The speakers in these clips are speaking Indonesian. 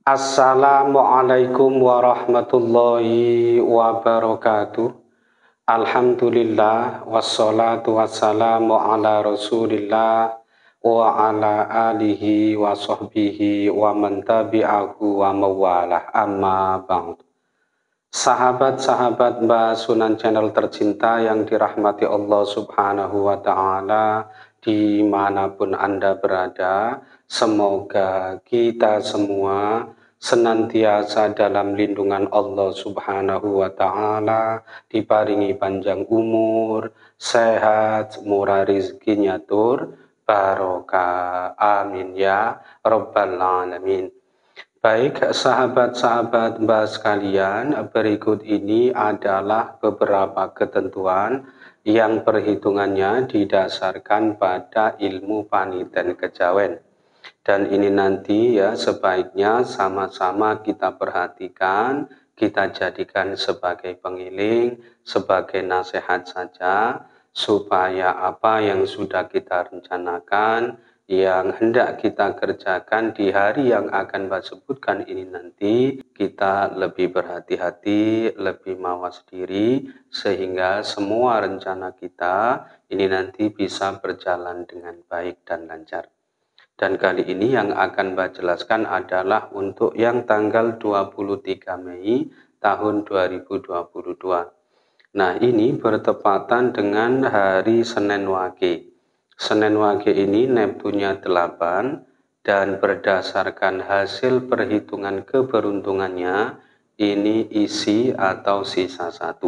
Assalamualaikum warahmatullahi wabarakatuh. Alhamdulillah wassalatu wassalamu ala Rasulillah wa ala alihi wa sahbihi wa man tabi'ahu wa mawalah amma ba'd. Sahabat-sahabat Mbak Sunan Channel tercinta yang dirahmati Allah Subhanahu wa Ta'ala, dimanapun Anda berada, semoga kita semua senantiasa dalam lindungan Allah Subhanahu wa Ta'ala, diparingi panjang umur, sehat, murah rizkinya tur, barokah. Amin ya Rabbal Alamin. Baik, sahabat-sahabat Mbak sekalian, berikut ini adalah beberapa ketentuan yang perhitungannya didasarkan pada ilmu paniten kejawen. Dan ini nanti ya sebaiknya sama-sama kita perhatikan, kita jadikan sebagai pengiling, sebagai nasihat saja, supaya apa yang sudah kita rencanakan, yang hendak kita kerjakan di hari yang akan Mbak sebutkan ini nanti, kita lebih berhati-hati, lebih mawas diri, sehingga semua rencana kita ini nanti bisa berjalan dengan baik dan lancar. Dan kali ini yang akan Mbak jelaskan adalah untuk yang tanggal 23 Mei tahun 2022. Nah, ini bertepatan dengan hari Senin Wage. Senin Wage ini Neptunnya 8 dan berdasarkan hasil perhitungan keberuntungannya ini isi atau sisa 1.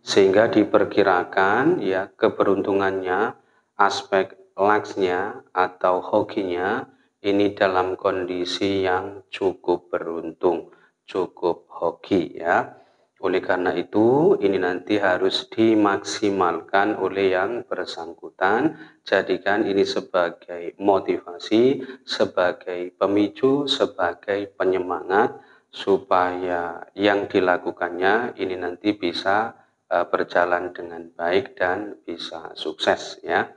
Sehingga diperkirakan ya keberuntungannya, aspek laksnya atau hokinya ini dalam kondisi yang cukup beruntung, cukup hoki ya. Oleh karena itu, ini nanti harus dimaksimalkan oleh yang bersangkutan. Jadikan ini sebagai motivasi, sebagai pemicu, sebagai penyemangat, supaya yang dilakukannya ini nanti bisa berjalan dengan baik dan bisa sukses ya.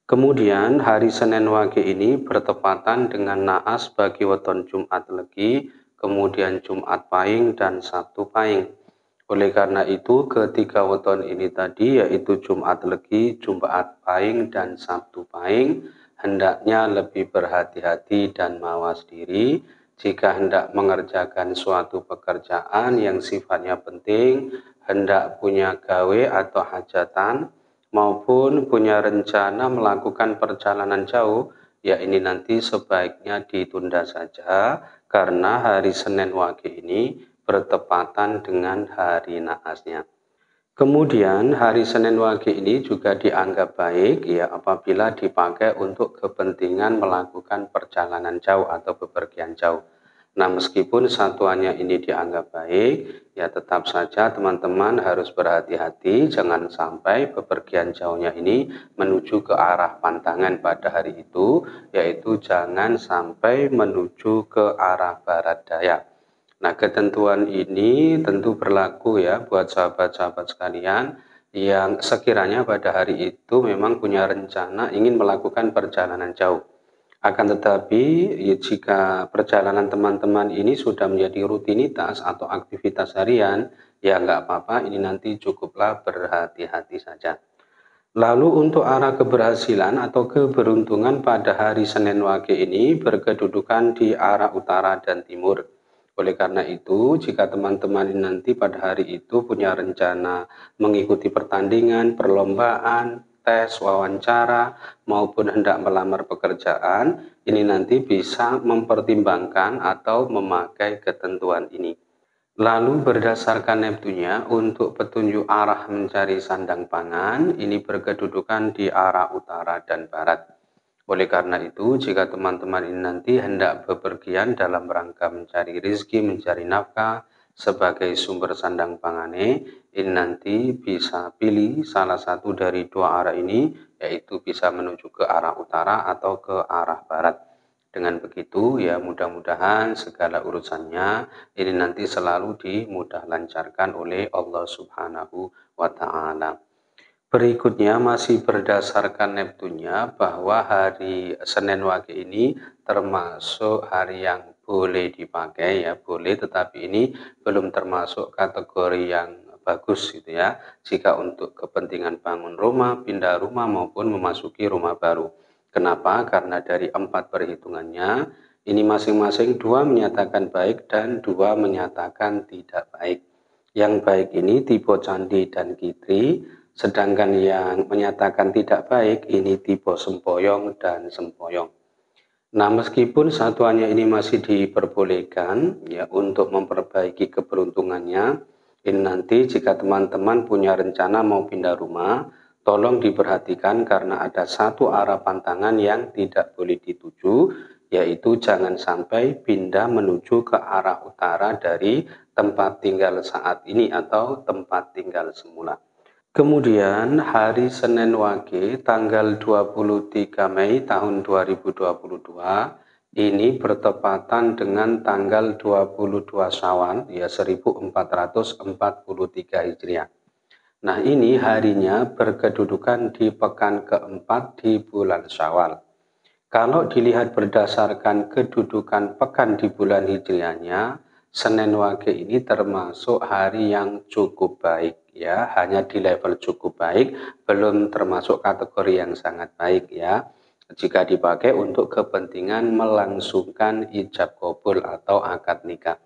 Kemudian hari Senin Wage ini bertepatan dengan naas bagi weton Jumat Legi, kemudian Jumat Pahing dan Sabtu Pahing. Oleh karena itu ketiga weton ini tadi yaitu Jumat Legi, Jumat Pahing dan Sabtu Pahing hendaknya lebih berhati-hati dan mawas diri jika hendak mengerjakan suatu pekerjaan yang sifatnya penting, hendak punya gawe atau hajatan, maupun punya rencana melakukan perjalanan jauh, ya ini nanti sebaiknya ditunda saja karena hari Senin Wage ini bertepatan dengan hari naasnya. Kemudian hari Senin Wage ini juga dianggap baik ya apabila dipakai untuk kepentingan melakukan perjalanan jauh atau bepergian jauh. Nah, meskipun satuannya ini dianggap baik, ya tetap saja teman-teman harus berhati-hati, jangan sampai bepergian jauhnya ini menuju ke arah pantangan pada hari itu, yaitu jangan sampai menuju ke arah barat daya. Nah, ketentuan ini tentu berlaku ya buat sahabat-sahabat sekalian yang sekiranya pada hari itu memang punya rencana ingin melakukan perjalanan jauh. Akan tetapi, jika perjalanan teman-teman ini sudah menjadi rutinitas atau aktivitas harian, ya nggak apa-apa, ini nanti cukuplah berhati-hati saja. Lalu untuk arah keberhasilan atau keberuntungan pada hari Senin Wage ini berkedudukan di arah utara dan timur. Oleh karena itu, jika teman-teman nanti pada hari itu punya rencana mengikuti pertandingan, perlombaan, tes, wawancara, maupun hendak melamar pekerjaan, ini nanti bisa mempertimbangkan atau memakai ketentuan ini. Lalu berdasarkan Neptunya untuk petunjuk arah mencari sandang pangan, ini berkedudukan di arah utara dan barat. Oleh karena itu, jika teman-teman ini nanti hendak bepergian dalam rangka mencari rezeki, mencari nafkah sebagai sumber sandang pangane, ini nanti bisa pilih salah satu dari dua arah ini, yaitu bisa menuju ke arah utara atau ke arah barat. Dengan begitu, ya mudah-mudahan segala urusannya ini nanti selalu dimudah lancarkan oleh Allah Subhanahu wa Ta'ala. Berikutnya masih berdasarkan Neptunya bahwa hari Senin Wage ini termasuk hari yang boleh dipakai ya, boleh, tetapi ini belum termasuk kategori yang bagus gitu ya, jika untuk kepentingan bangun rumah, pindah rumah maupun memasuki rumah baru. Kenapa? Karena dari 4 perhitungannya ini masing-masing 2 menyatakan baik dan 2 menyatakan tidak baik. Yang baik ini tipe candi dan kitri, sedangkan yang menyatakan tidak baik ini tipe sempoyong dan sempoyong. Nah, meskipun satuannya ini masih diperbolehkan ya untuk memperbaiki keberuntungannya, ini nanti jika teman-teman punya rencana mau pindah rumah, tolong diperhatikan karena ada satu arah pantangan yang tidak boleh dituju, yaitu jangan sampai pindah menuju ke arah utara dari tempat tinggal saat ini atau tempat tinggal semula. Kemudian hari Senin Wage tanggal 23 Mei tahun 2022 ini bertepatan dengan tanggal 22 Syawal ya 1443 Hijriah. Nah, ini harinya berkedudukan di pekan keempat di bulan Syawal. Kalau dilihat berdasarkan kedudukan pekan di bulan Hijriahnya, Senin Wage ini termasuk hari yang cukup baik ya, hanya di level cukup baik, belum termasuk kategori yang sangat baik ya. Jika dipakai untuk kepentingan melangsungkan ijab kabul atau akad nikah.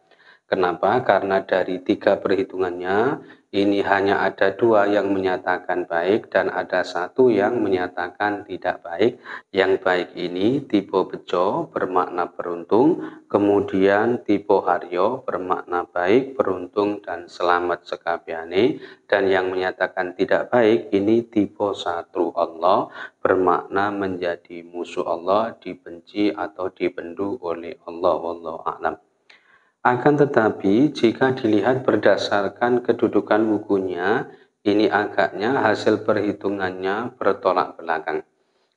Kenapa? Karena dari 3 perhitungannya, ini hanya ada 2 yang menyatakan baik dan ada 1 yang menyatakan tidak baik. Yang baik ini tipe bejo bermakna beruntung, kemudian tipe haryo bermakna baik, beruntung, dan selamat sekabiane. Dan yang menyatakan tidak baik ini tipe satru Allah bermakna menjadi musuh Allah, dibenci atau dibendu oleh Allah. Wallahu a'lam. Akan tetapi, jika dilihat berdasarkan kedudukan wukunya, ini agaknya hasil perhitungannya bertolak belakang.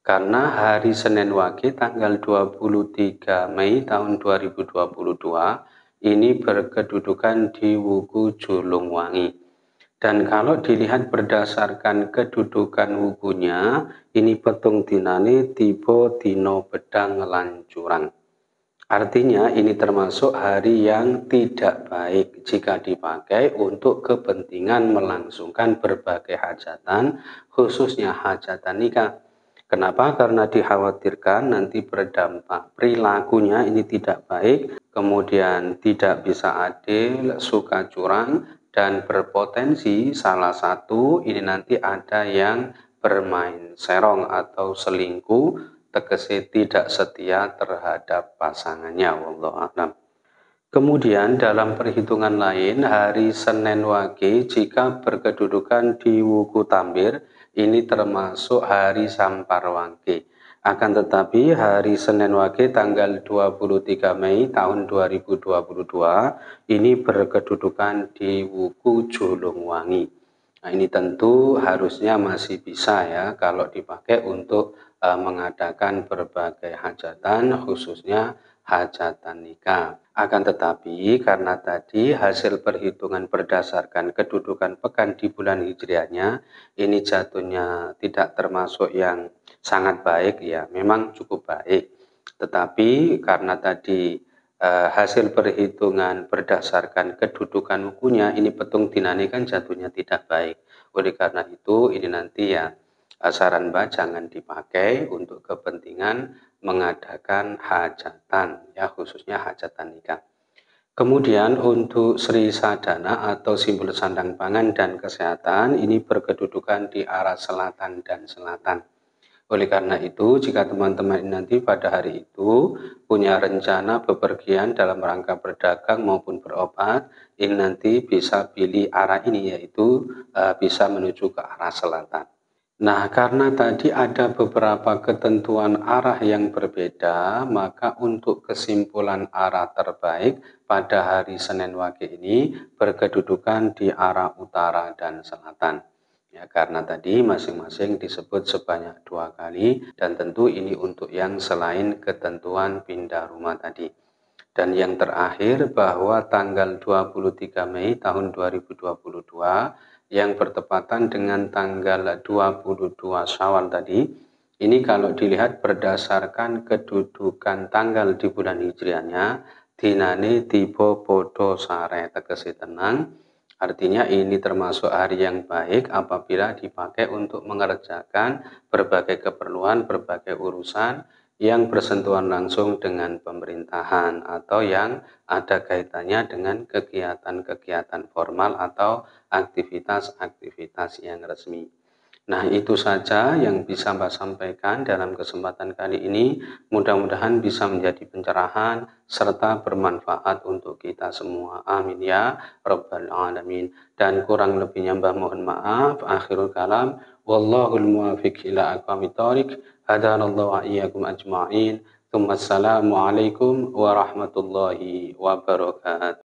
Karena hari Senin Wage tanggal 23 Mei tahun 2022 ini berkedudukan di wuku Julungwangi. Dan kalau dilihat berdasarkan kedudukan wukunya, ini petung dinane tipe dino bedang lancuran. Artinya ini termasuk hari yang tidak baik jika dipakai untuk kepentingan melangsungkan berbagai hajatan, khususnya hajatan nikah. Kenapa? Karena dikhawatirkan nanti berdampak perilakunya ini tidak baik, kemudian tidak bisa adil, suka curang, dan berpotensi salah satu ini nanti ada yang bermain serong atau selingkuh, tegese tidak setia terhadap pasangannya. Wallahu a'lam. Kemudian dalam perhitungan lain, hari Senin Wage jika berkedudukan di wuku Tambir, ini termasuk hari Sampar Wage. Akan tetapi hari Senin Wage tanggal 23 Mei tahun 2022 ini berkedudukan di wuku Julungwangi. Nah, ini tentu harusnya masih bisa ya kalau dipakai untuk mengadakan berbagai hajatan, khususnya hajatan nikah. Akan tetapi karena tadi hasil perhitungan berdasarkan kedudukan pekan di bulan Hijriahnya ini jatuhnya tidak termasuk yang sangat baik ya, memang cukup baik. Tetapi karena tadi hasil perhitungan berdasarkan kedudukan wukunya ini petung dinane kan jatuhnya tidak baik. Oleh karena itu ini nanti ya saran Mbak jangan dipakai untuk kepentingan mengadakan hajatan ya, khususnya hajatan nikah. Kemudian untuk Sri Sadana atau simbol sandang pangan dan kesehatan ini berkedudukan di arah selatan dan selatan. Oleh karena itu, jika teman-teman nanti pada hari itu punya rencana bepergian dalam rangka berdagang maupun berobat, ini nanti bisa pilih arah ini, yaitu bisa menuju ke arah selatan. Nah, karena tadi ada beberapa ketentuan arah yang berbeda, maka untuk kesimpulan arah terbaik pada hari Senin Wage ini berkedudukan di arah utara dan selatan. Ya, karena tadi masing-masing disebut sebanyak 2 kali dan tentu ini untuk yang selain ketentuan pindah rumah tadi. Dan yang terakhir bahwa tanggal 23 Mei tahun 2022 yang bertepatan dengan tanggal 22 Syawal tadi, ini kalau dilihat berdasarkan kedudukan tanggal di bulan Hijriahnya, dinane tiba podo sare tegese tenang. Artinya ini termasuk hari yang baik apabila dipakai untuk mengerjakan berbagai keperluan, berbagai urusan yang bersentuhan langsung dengan pemerintahan atau yang ada kaitannya dengan kegiatan-kegiatan formal atau aktivitas-aktivitas yang resmi. Nah, itu saja yang bisa Mbak sampaikan dalam kesempatan kali ini. Mudah-mudahan bisa menjadi pencerahan serta bermanfaat untuk kita semua. Amin ya Rabbal Alamin. Dan kurang lebihnya Mbak mohon maaf. Akhirul kalam. Wallahul muwafiq ila aqwamit thoriq. Hadanallahu wa iyyakum ajma'in. Assalamualaikum warahmatullahi wabarakatuh.